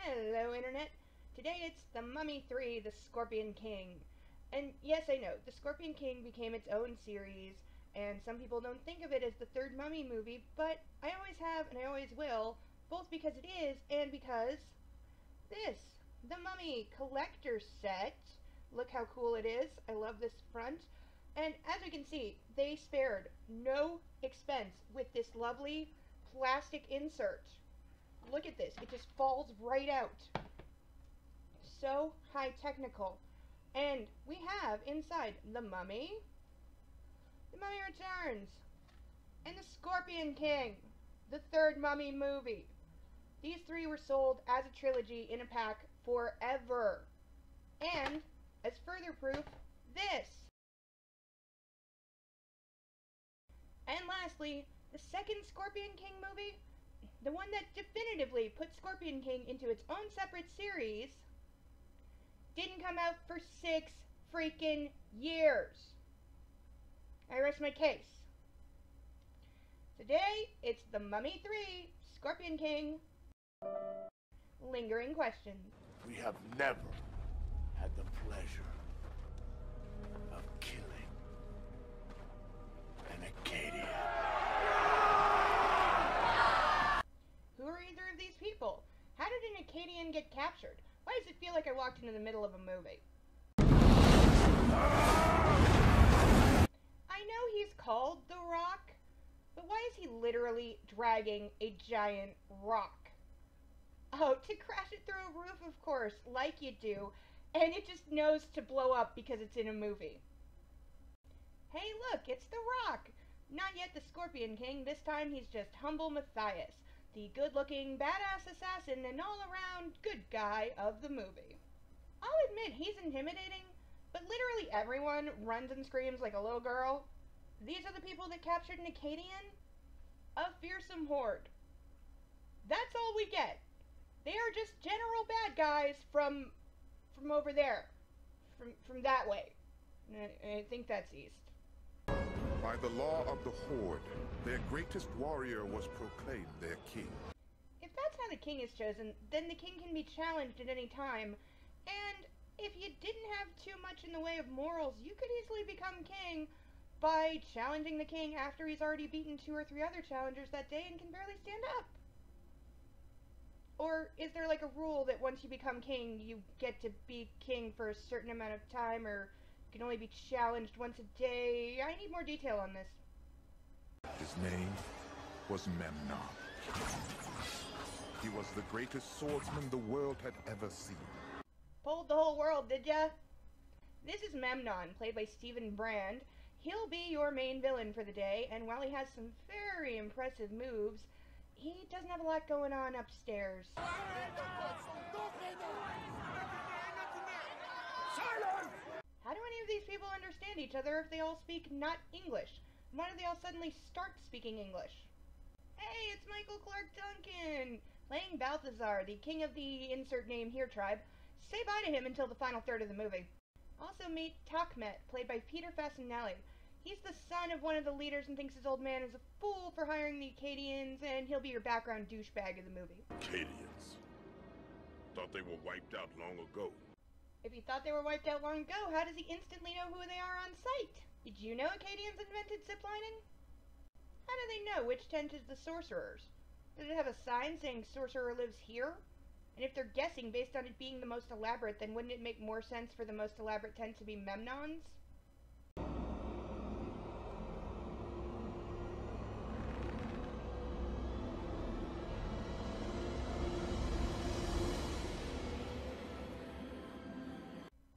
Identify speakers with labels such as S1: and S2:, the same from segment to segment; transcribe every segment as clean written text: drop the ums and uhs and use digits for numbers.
S1: Hello, Internet. Today it's The Mummy 3, The Scorpion King. And yes, I know, The Scorpion King became its own series, and some people don't think of it as the third Mummy movie, but I always have and I always will, both because it is and because this, The Mummy Collector Set. Look how cool it is. I love this front. And as you can see, they spared no expense with this lovely plastic insert. Look at this. It just falls right out. So high technical. And we have inside The Mummy Returns, and The Scorpion King, the third Mummy movie. These three were sold as a trilogy in a pack forever. And, as further proof, this. And lastly, the second Scorpion King movie, the one that definitively put Scorpion King into its own separate series, didn't come out for 6 freaking years. I rest my case. Today, it's The Mummy 3, Scorpion King. Lingering questions.
S2: We have never had the pleasure of killing an Acadian.
S1: Who are either of these people? How did an Acadian get captured? Why does it feel like I walked into the middle of a movie? I know he's called The Rock, but why is he literally dragging a giant rock? Oh, to crash it through a roof, of course, like you do, and it just knows to blow up because it's in a movie. Hey look, it's The Rock! Not yet the Scorpion King, this time he's just humble Matthias, the good-looking, badass assassin and all-around good guy of the movie. I'll admit, he's intimidating, but literally everyone runs and screams like a little girl. These are the people that captured an Acadian? A fearsome horde. That's all we get. They are just general bad guys from over there. From that way. I think that's east.
S3: By the law of the Horde, their greatest warrior was proclaimed their king.
S1: If that's how the king is chosen, then the king can be challenged at any time, and if you didn't have too much in the way of morals, you could easily become king by challenging the king after he's already beaten 2 or 3 other challengers that day and can barely stand up. Or is there like a rule that once you become king, you get to be king for a certain amount of time, or can only be challenged once a day? I need more detail on this.
S3: His name was Memnon. He was the greatest swordsman the world had ever seen.
S1: Pulled the whole world, did ya? This is Memnon, played by Stephen Brand. He'll be your main villain for the day, and while he has some very impressive moves, he doesn't have a lot going on upstairs. How do any of these people understand each other if they all speak not English? Why do they all suddenly start speaking English? Hey, it's Michael Clark Duncan, playing Balthazar, the king of the insert name here tribe. Say bye to him until the final third of the movie. Also meet Takmet, played by Peter Fasinelli. He's the son of one of the leaders and thinks his old man is a fool for hiring the Acadians, and he'll be your background douchebag of the movie.
S4: Acadians. Thought they were wiped out long ago.
S1: If he thought they were wiped out long ago, how does he instantly know who they are on sight? Did you know Acadians invented ziplining? How do they know which tent is the sorcerer's? Does it have a sign saying sorcerer lives here? And if they're guessing based on it being the most elaborate, then wouldn't it make more sense for the most elaborate tent to be Memnon's?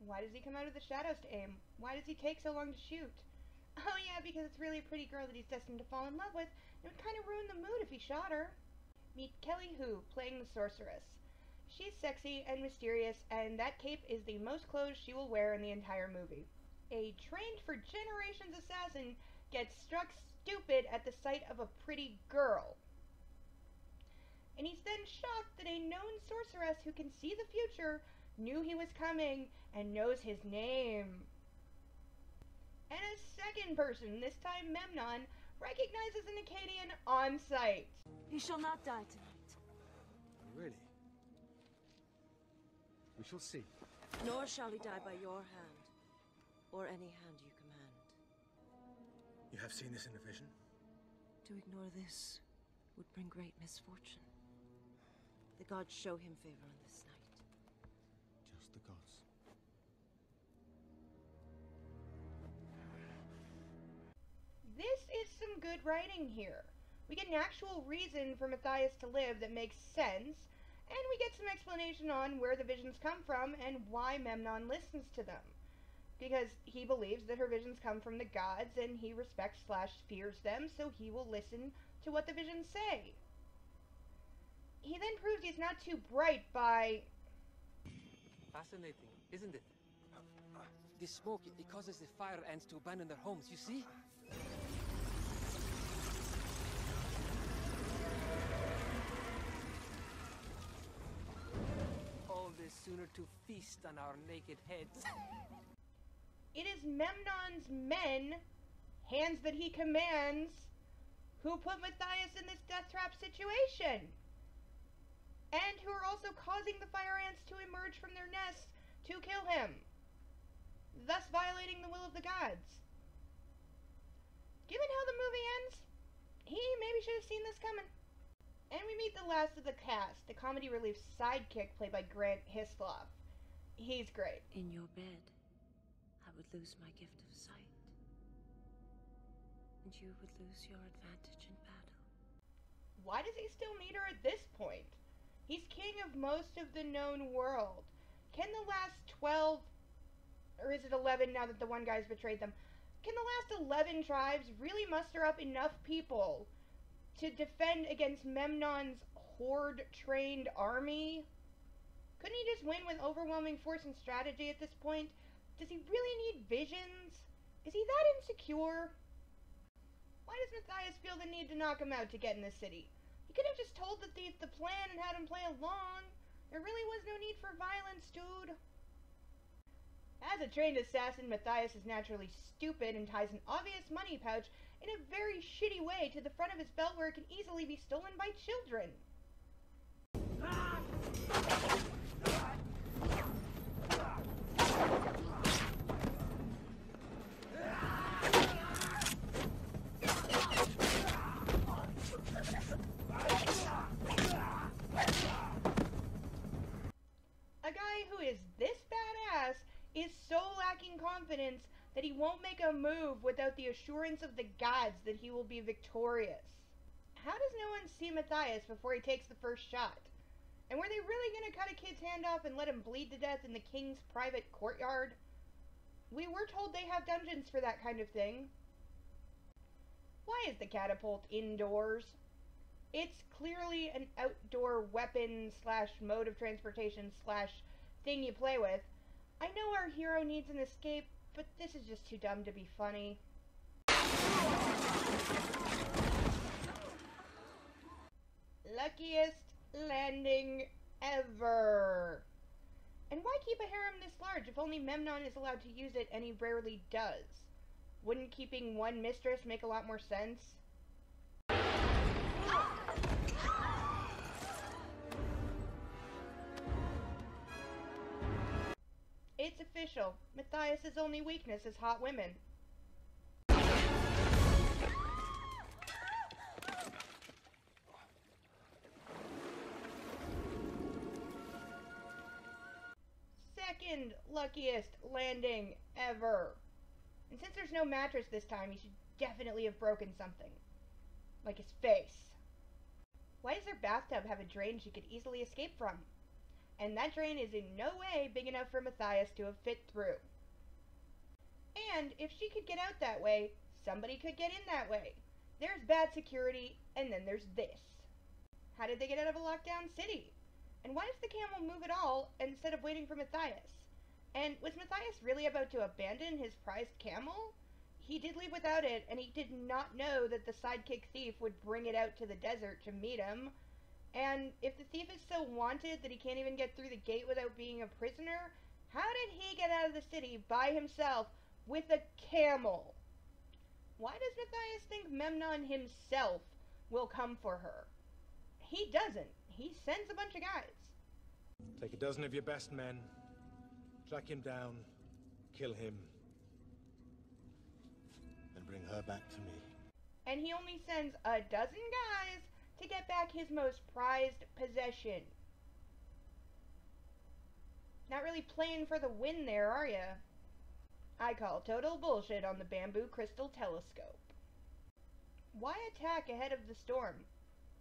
S1: Why does he come out of the shadows to aim? Why does he take so long to shoot? Oh yeah, because it's really a pretty girl that he's destined to fall in love with. It would kind of ruin the mood if he shot her. Meet Kelly Hu, playing the sorceress. She's sexy and mysterious, and that cape is the most clothes she will wear in the entire movie. A trained for generations assassin gets struck stupid at the sight of a pretty girl. And he's then shocked that a known sorceress who can see the future knew he was coming and knows his name. And a second person, this time Memnon, recognizes an Acadian on sight.
S5: He shall not die tonight.
S6: Really?
S5: We shall see.
S6: Nor shall he die by your hand, or any hand you command.
S5: You have seen this in a vision?
S6: To ignore this would bring great misfortune. The gods show him favor on this night.
S5: Just the gods.
S1: This is some good writing here. We get an actual reason for Matthias to live that makes sense, and we get some explanation on where the visions come from and why Memnon listens to them. Because he believes that her visions come from the gods, and he respects/fears them, so he will listen to what the visions say. He then proves he's not too bright by...
S7: Fascinating, isn't it? This smoke, it causes the fire ants to abandon their homes, you see? All this sooner to feast on our naked heads.
S1: It is Memnon's men, hands that he commands, who put Matthias in this death trap situation. And who are also causing the fire ants to emerge from their nests to kill him, thus violating the will of the gods. Given how the movie ends, he maybe should have seen this coming. And we meet the last of the cast, the comedy relief sidekick played by Grant Hislop. He's great.
S6: In your bed, I would lose my gift of sight. And you would lose your advantage in battle.
S1: Why does he still need her at this point? He's king of most of the known world. Can the last 12, or is it 11 now that the one guy's betrayed them, can the last 11 tribes really muster up enough people to defend against Memnon's horde-trained army? Couldn't he just win with overwhelming force and strategy at this point? Does he really need visions? Is he that insecure? Why does Matthias feel the need to knock him out to get in the city? He could have just told the thief the plan and had him play along. There really was no need for violence, dude. As a trained assassin, Matthias is naturally stupid and ties an obvious money pouch in a very shitty way to the front of his belt where it can easily be stolen by children. A guy who is this badass is so lacking confidence that he won't make a move without the assurance of the gods that he will be victorious. How does no one see Matthias before he takes the first shot? And were they really going to cut a kid's hand off and let him bleed to death in the king's private courtyard? We were told they have dungeons for that kind of thing. Why is the catapult indoors? It's clearly an outdoor weapon / mode of transportation / thing you play with. I know our hero needs an escape, but this is just too dumb to be funny. Luckiest landing ever. And why keep a harem this large if only Memnon is allowed to use it and he rarely does? Wouldn't keeping one mistress make a lot more sense? It's official. Matthias' only weakness is hot women. Second luckiest landing ever. And since there's no mattress this time, he should definitely have broken something. Like his face. Why does their bathtub have a drain she could easily escape from? And that drain is in no way big enough for Matthias to have fit through. And if she could get out that way, somebody could get in that way. There's bad security, and then there's this. How did they get out of a lockdown city? And why does the camel move at all instead of waiting for Matthias? And was Matthias really about to abandon his prized camel? He did leave without it, and he did not know that the sidekick thief would bring it out to the desert to meet him. And if the thief is so wanted that he can't even get through the gate without being a prisoner, how did he get out of the city by himself with a camel? Why does Matthias think Memnon himself will come for her? He doesn't. He sends a bunch of guys.
S5: Take a dozen of your best men, track him down, kill him, and bring her back to me.
S1: And he only sends a dozen guys to get back his most prized possession. Not really playing for the win there, are ya? I call total bullshit on the bamboo crystal telescope. Why attack ahead of the storm?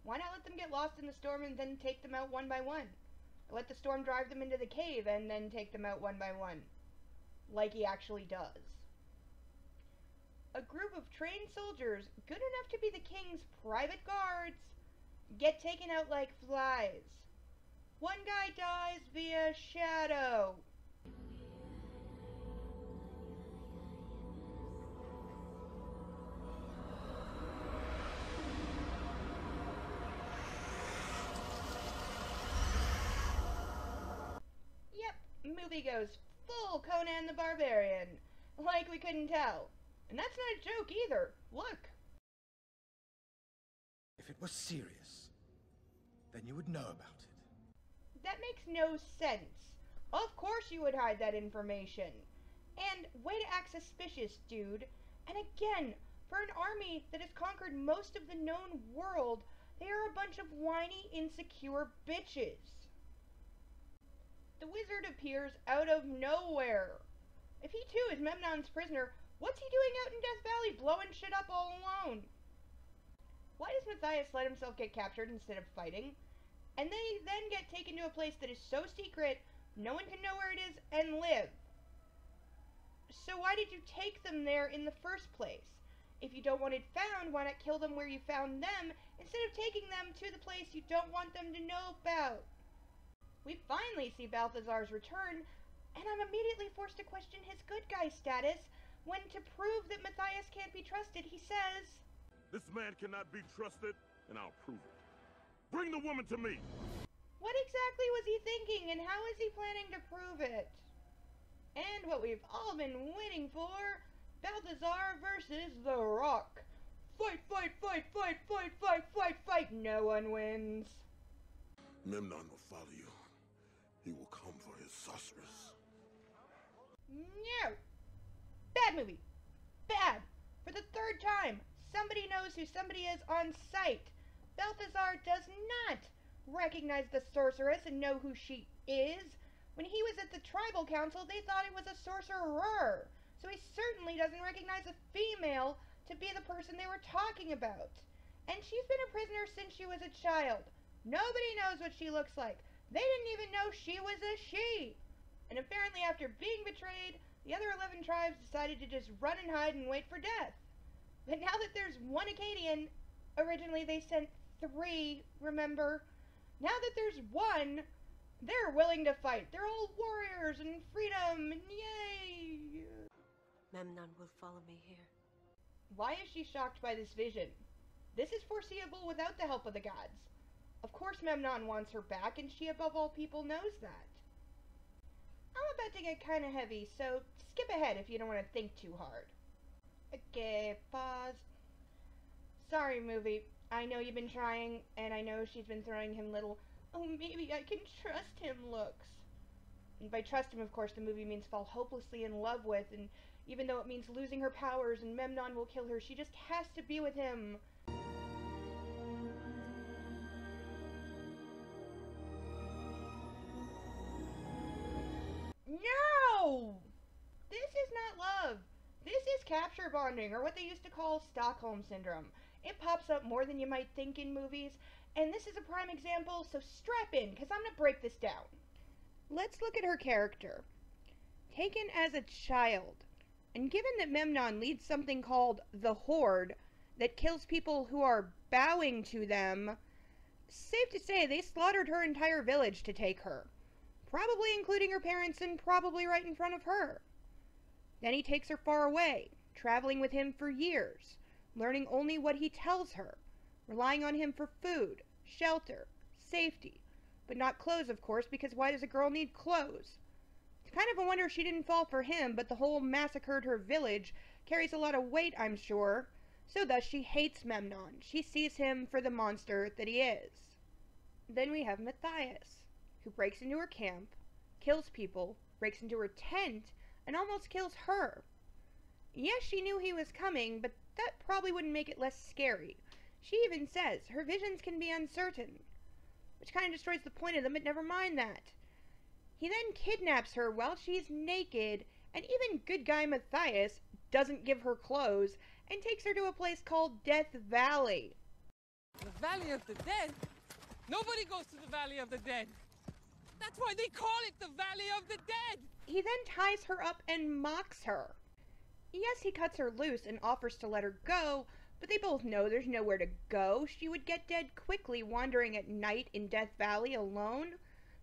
S1: Why not let them get lost in the storm and then take them out one by one? Let the storm drive them into the cave and then take them out one by one. Like he actually does. A group of trained soldiers, good enough to be the king's private guards, get taken out like flies. One guy dies via shadow. Yep, movie goes full Conan the Barbarian. Like we couldn't tell. And that's not a joke either. Look.
S5: If it was serious, then you would know about it.
S1: That makes no sense. Of course you would hide that information. And way to act suspicious, dude. And again, for an army that has conquered most of the known world, they are a bunch of whiny, insecure bitches. The wizard appears out of nowhere. If he too is Memnon's prisoner, what's he doing out in Death Valley blowing shit up all alone? Why does Matthias let himself get captured instead of fighting? And they then get taken to a place that is so secret, no one can know where it is and live. So why did you take them there in the first place? If you don't want it found, why not kill them where you found them, instead of taking them to the place you don't want them to know about? We finally see Balthazar's return, and I'm immediately forced to question his good guy status, when to prove that Matthias can't be trusted, he says,
S4: This man cannot be trusted, and I'll prove it. Bring the woman to me!
S1: What exactly was he thinking, and how is he planning to prove it? And what we've all been waiting for, Balthazar versus The Rock. Fight, fight, fight, fight, fight, fight, fight, fight! No one wins.
S4: Memnon will follow you. He will come for his sorceress.
S1: No! Bad movie. Bad. For the third time, somebody knows who somebody is on sight. Balthazar does not recognize the sorceress and know who she is. When he was at the tribal council, they thought it was a sorcerer. So he certainly doesn't recognize a female to be the person they were talking about. And she's been a prisoner since she was a child. Nobody knows what she looks like. They didn't even know she was a she. And apparently after being betrayed, the other 11 tribes decided to just run and hide and wait for death. But now that there's one Akkadian, originally they sent 3, remember? Now that there's one, they're willing to fight. They're all warriors and freedom and yay!
S6: Memnon will follow me here.
S1: Why is she shocked by this vision? This is foreseeable without the help of the gods. Of course Memnon wants her back, and she above all people knows that. I'm about to get kind of heavy, so skip ahead if you don't want to think too hard. Okay, pause. Sorry, movie. I know you've been trying, and I know she's been throwing him little, oh, maybe I can trust him looks. And by trust him, of course, the movie means fall hopelessly in love with, and even though it means losing her powers and Memnon will kill her, she just has to be with him. No! This is not love. This is capture bonding, or what they used to call Stockholm Syndrome. It pops up more than you might think in movies, and this is a prime example, so strap in, because I'm going to break this down. Let's look at her character. Taken as a child, and given that Memnon leads something called the Horde, that kills people who are bowing to them, safe to say they slaughtered her entire village to take her. Probably including her parents, and probably right in front of her. Then he takes her far away, traveling with him for years, learning only what he tells her, relying on him for food, shelter, safety, but not clothes, of course, because why does a girl need clothes? It's kind of a wonder she didn't fall for him, but the whole massacred her village carries a lot of weight, I'm sure, so thus she hates Memnon. She sees him for the monster that he is. Then we have Matthias, who breaks into her camp, kills people, breaks into her tent, and almost kills her. Yes, she knew he was coming, but that probably wouldn't make it less scary. She even says her visions can be uncertain, which kind of destroys the point of them, but never mind that. He then kidnaps her while she's naked, and even good guy Matthias doesn't give her clothes and takes her to a place called Death Valley.
S7: The Valley of the Dead? Nobody goes to the Valley of the Dead. That's why they call it the Valley of the Dead.
S1: He then ties her up and mocks her. Yes, he cuts her loose and offers to let her go, but they both know there's nowhere to go. She would get dead quickly wandering at night in Death Valley alone.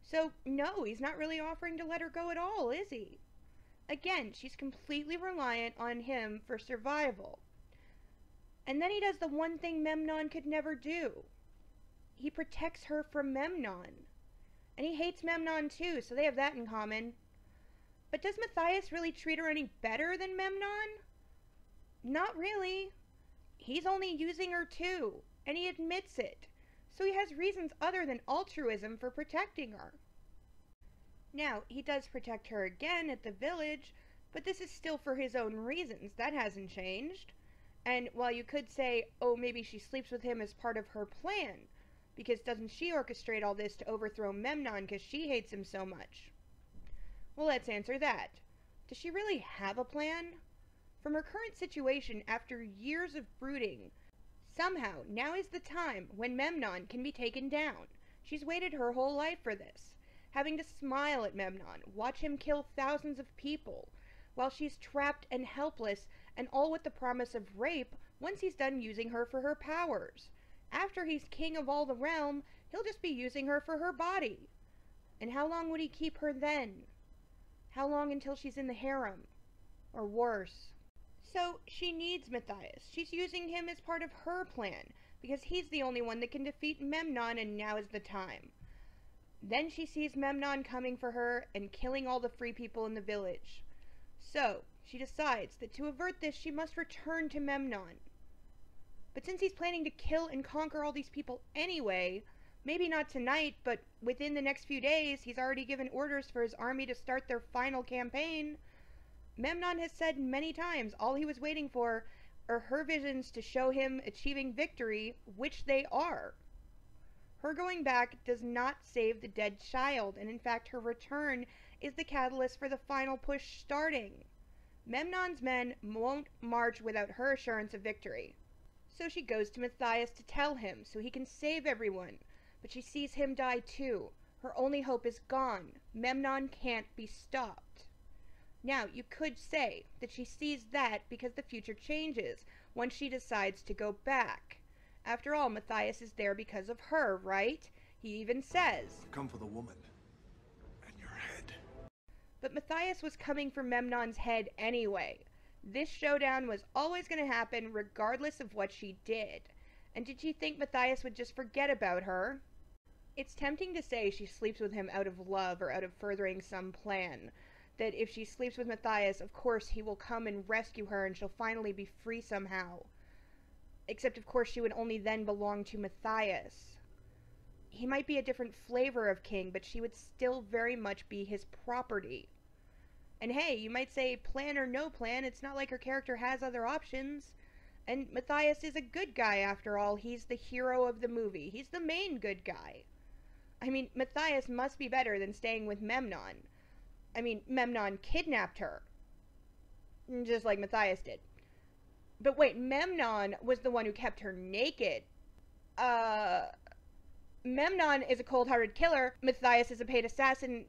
S1: So, no, he's not really offering to let her go at all, is he? Again, she's completely reliant on him for survival. And then he does the one thing Memnon could never do. He protects her from Memnon. And he hates Memnon too, so they have that in common. But does Matthias really treat her any better than Memnon? Not really. He's only using her too, and he admits it. So he has reasons other than altruism for protecting her. Now, he does protect her again at the village, but this is still for his own reasons. That hasn't changed. And while you could say, oh, maybe she sleeps with him as part of her plan, because doesn't she orchestrate all this to overthrow Memnon because she hates him so much? Well, let's answer that. Does she really have a plan? From her current situation, after years of brooding, somehow now is the time when Memnon can be taken down. She's waited her whole life for this, having to smile at Memnon, watch him kill thousands of people, while she's trapped and helpless, and all with the promise of rape once he's done using her for her powers. After he's king of all the realm, he'll just be using her for her body. And how long would he keep her then? How long until she's in the harem? Or worse. So, she needs Matthias. She's using him as part of her plan, because he's the only one that can defeat Memnon, and now is the time. Then she sees Memnon coming for her and killing all the free people in the village. So, she decides that to avert this, she must return to Memnon. But since he's planning to kill and conquer all these people anyway, maybe not tonight, but within the next few days, he's already given orders for his army to start their final campaign. Memnon has said many times all he was waiting for are her visions to show him achieving victory, which they are. Her going back does not save the dead child, and in fact her return is the catalyst for the final push starting. Memnon's men won't march without her assurance of victory. So she goes to Matthias to tell him so he can save everyone, but she sees him die too. Her only hope is gone. Memnon can't be stopped. Now, you could say that she sees that because the future changes once she decides to go back. After all, Matthias is there because of her, right? He even says,
S2: Come for the woman and your head.
S1: but Matthias was coming for Memnon's head anyway. This showdown was always going to happen regardless of what she did. And did she think Matthias would just forget about her? It's tempting to say she sleeps with him out of love or out of furthering some plan. That if she sleeps with Matthias, of course he will come and rescue her and she'll finally be free somehow. Except of course she would only then belong to Matthias. He might be a different flavor of king, but she would still very much be his property. And hey, you might say plan or no plan, it's not like her character has other options. And Matthias is a good guy after all. He's the hero of the movie. He's the main good guy. I mean, Matthias must be better than staying with Memnon. I mean, Memnon kidnapped her. Just like Matthias did. But wait, Memnon was the one who kept her naked. Memnon is a cold-hearted killer. Matthias is a paid assassin.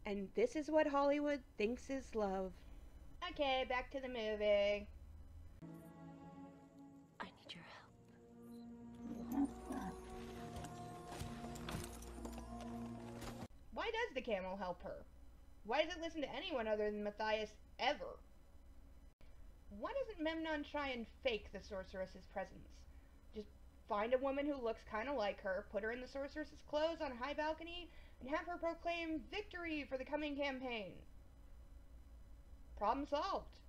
S1: And this is what Hollywood thinks is love. Okay, back to the movie.
S6: I need your help.
S1: Why does the camel help her? Why does it listen to anyone other than Matthias ever? Why doesn't Memnon try and fake the sorceress's presence? Just find a woman who looks kind of like her, put her in the sorceress's clothes on a high balcony, and have her proclaim victory for the coming campaign. Problem solved.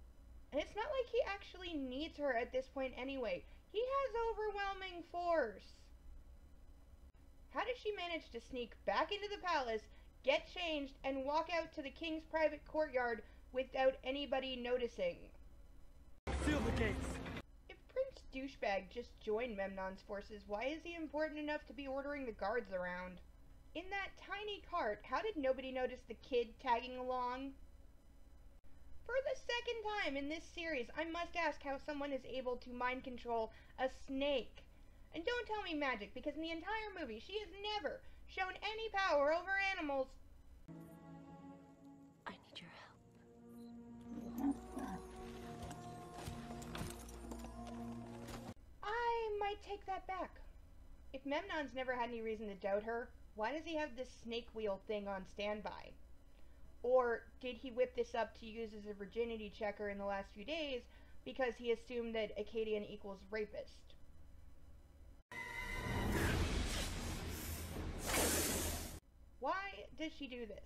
S1: And it's not like he actually needs her at this point anyway. He has overwhelming force. How did she manage to sneak back into the palace, get changed, and walk out to the king's private courtyard without anybody noticing?
S7: Seal the gates.
S1: If Prince Douchebag just joined Memnon's forces, why is he important enough to be ordering the guards around? In that tiny cart, how did nobody notice the kid tagging along? For the second time in this series, I must ask how someone is able to mind control a snake. And don't tell me magic, because in the entire movie, she has never shown any power over animals.
S6: I need your help.
S1: I might take that back. If Memnon's never had any reason to doubt her, why does he have this snake wheel thing on standby? Or did he whip this up to use as a virginity checker in the last few days because he assumed that Acadian equals rapist? Why does she do this?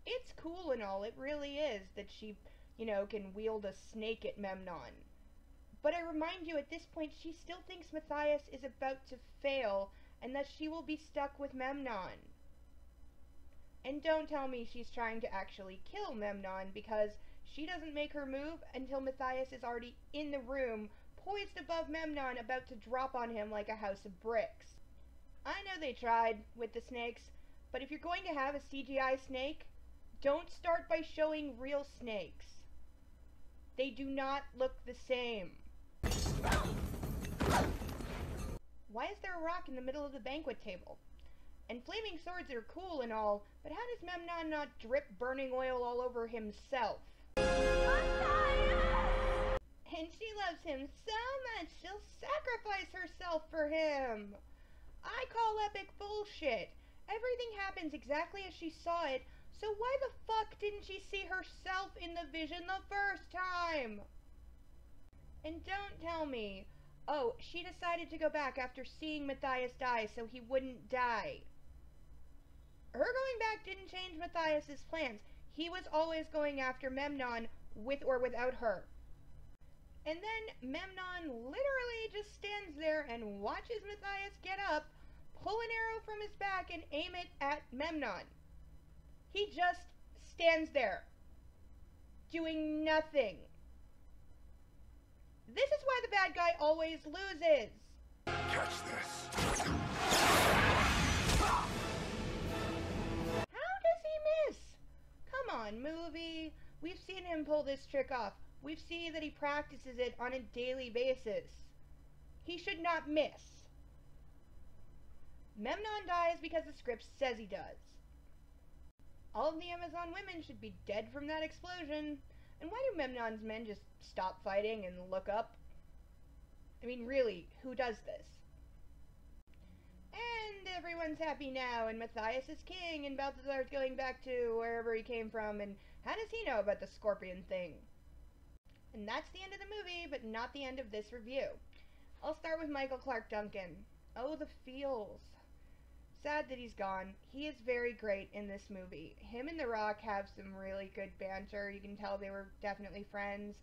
S1: It's cool and all, it really is, that she, can wield a snake at Memnon. But I remind you, at this point, she still thinks Matthias is about to fail, and that she will be stuck with Memnon. And don't tell me she's trying to actually kill Memnon, because she doesn't make her move until Matthias is already in the room, poised above Memnon, about to drop on him like a house of bricks. I know they tried with the snakes, but if you're going to have a CGI snake, don't start by showing real snakes. They do not look the same. Why is there a rock in the middle of the banquet table? And flaming swords are cool and all, but how does Memnon not drip burning oil all over himself? And she loves him so much, she'll sacrifice herself for him. I call epic bullshit. Everything happens exactly as she saw it, so why the fuck didn't she see herself in the vision the first time? And don't tell me, oh, she decided to go back after seeing Matthias die so he wouldn't die. Her going back didn't change Matthias's plans. He was always going after Memnon, with or without her. And then Memnon literally just stands there and watches Matthias get up, pull an arrow from his back, and aim it at Memnon. He just stands there, doing nothing. This is why the bad guy always loses.
S3: Catch this.
S1: How does he miss? Come on, movie. We've seen him pull this trick off. We've seen that he practices it on a daily basis. He should not miss. Memnon dies because the script says he does. All of the Amazon women should be dead from that explosion. And why do Memnon's men just stop fighting and look up? I mean, really, who does this? And everyone's happy now, and Matthias is king, and Balthazar's going back to wherever he came from, and how does he know about the scorpion thing? And that's the end of the movie, but not the end of this review. I'll start with Michael Clarke Duncan. Oh, the feels. Sad that he's gone. He is very great in this movie. Him and The Rock have some really good banter. You can tell they were definitely friends.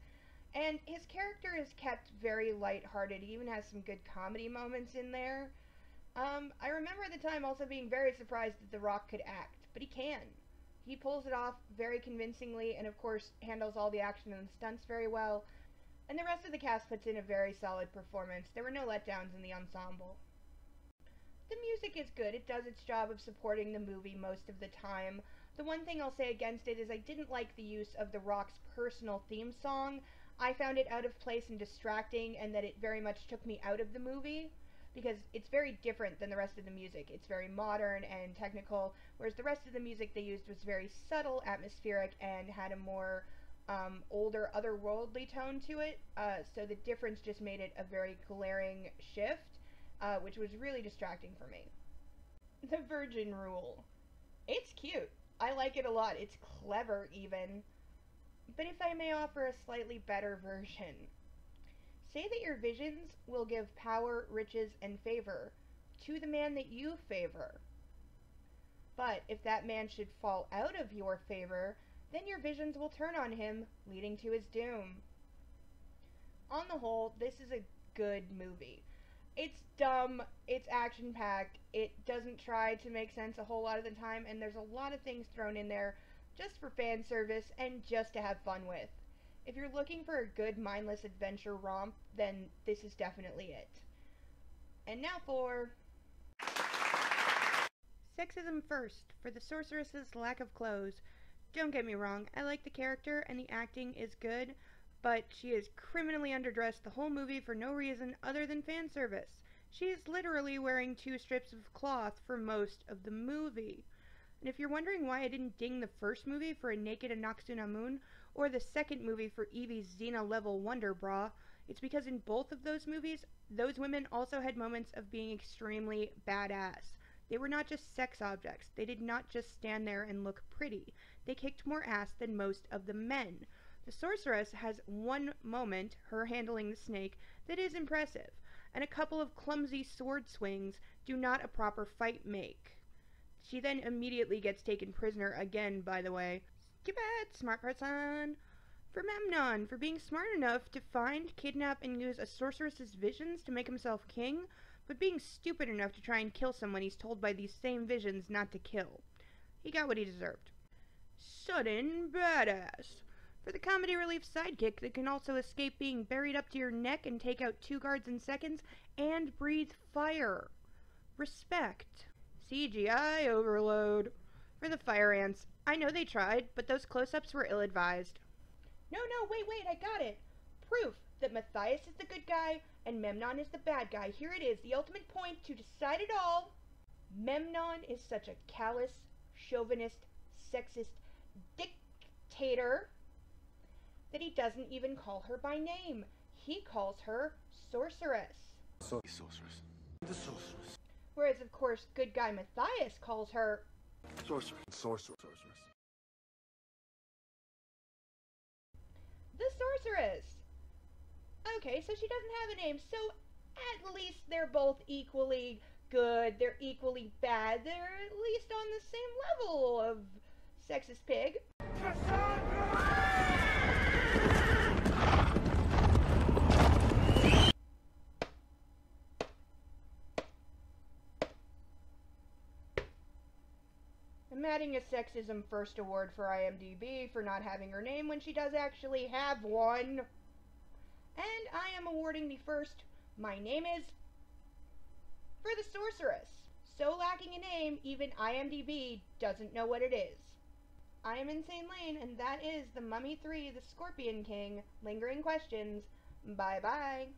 S1: And his character is kept very lighthearted. He even has some good comedy moments in there. I remember at the time also being very surprised that The Rock could act, but he can. He pulls it off very convincingly, and of course handles all the action and the stunts very well. And the rest of the cast puts in a very solid performance. There were no letdowns in the ensemble. The music is good. It does its job of supporting the movie most of the time. The one thing I'll say against it is I didn't like the use of The Rock's personal theme song. I found it out of place and distracting, and that it very much took me out of the movie, because it's very different than the rest of the music. It's very modern and technical, whereas the rest of the music they used was very subtle, atmospheric, and had a more older, otherworldly tone to it. So the difference just made it a very glaring shift. Which was really distracting for me. The Virgin Rule. It's cute. I like it a lot. It's clever, even. But if I may offer a slightly better version. Say that your visions will give power, riches, and favor to the man that you favor. But if that man should fall out of your favor, then your visions will turn on him, leading to his doom. On the whole, this is a good movie. It's dumb, it's action-packed, it doesn't try to make sense a whole lot of the time, and there's a lot of things thrown in there just for fan service and just to have fun with. If you're looking for a good mindless adventure romp, then this is definitely it. And now for... Sexism first, for the sorceress's lack of clothes. Don't get me wrong, I like the character and the acting is good, but she is criminally underdressed the whole movie for no reason other than fan service. She is literally wearing 2 strips of cloth for most of the movie. And if you're wondering why I didn't ding the first movie for a naked Anaxuna Moon, or the second movie for Evie's Xena level Wonder Bra, it's because in both of those movies, those women also had moments of being extremely badass. They were not just sex objects. They did not just stand there and look pretty. They kicked more ass than most of the men. The sorceress has one moment, her handling the snake, that is impressive, and a couple of clumsy sword swings do not a proper fight make. She then immediately gets taken prisoner again, by the way. Skip it, smart person! For Memnon, for being smart enough to find, kidnap, and use a sorceress's visions to make himself king, but being stupid enough to try and kill someone he's told by these same visions not to kill. He got what he deserved. Sudden badass. For the comedy relief sidekick that can also escape being buried up to your neck and take out 2 guards in seconds, and breathe fire. Respect. CGI overload. For the fire ants, I know they tried, but those close-ups were ill-advised. No, wait, I got it. Proof that Matthias is the good guy and Memnon is the bad guy. Here it is, the ultimate point to decide it all. Memnon is such a callous, chauvinist, sexist dictator that he doesn't even call her by name. He calls her sorceress.
S2: Sorceress. The sorceress.
S1: Whereas, of course, good guy Matthias calls her
S2: Sorceress.
S3: Sorceress.
S1: the sorceress. Okay, so she doesn't have a name, so at least they're both equally good, they're equally bad, they're at least on the same level of sexist pig. I'm adding a Sexism First award for IMDb for not having her name when she does actually have one. And I am awarding the first, my name is, for the sorceress. So lacking a name, even IMDb doesn't know what it is. I am Insane Lane, and that is The Mummy 3, The Scorpion King. Lingering questions. Bye-bye.